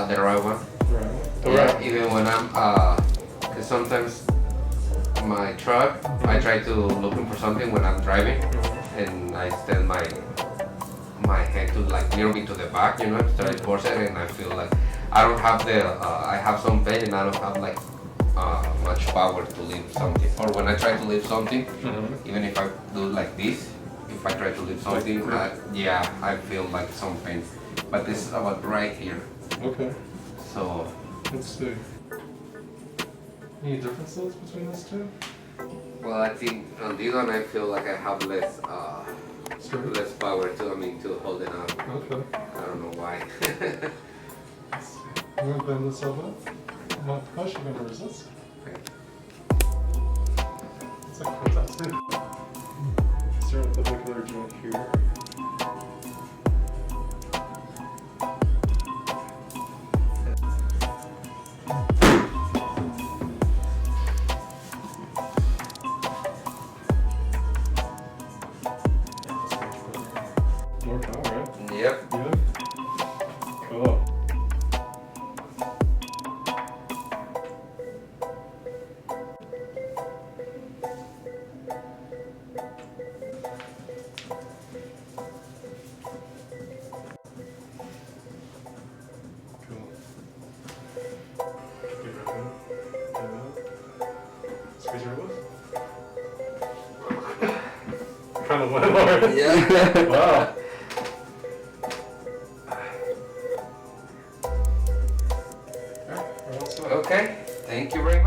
The right one. Right. Yeah, even when I'm, cause sometimes my truck, I try to looking for something when I'm driving, and I stand my hand to like near me to the back, try to force it, and I feel like I don't have I have some pain and I don't have like much power to lift something. Or when I try to lift something, even if I do like this, if I try to lift something, yeah, I feel like some pain. But this is about right here. Okay. So Let's see. Any differences between these two? well, I think on this one I feel like I have less Straight? less power to hold it on. Okay. I don't know why. Let's see. You want to bend this a bit? I'm not push, you're going to resist. Okay. It's like fantastic. Start with the particular joint here. More power, right? Yep. Yeah. Cool. Raise your roof. Kind of went hard. Yeah. Wow. Alright, we're all set. Okay. Thank you very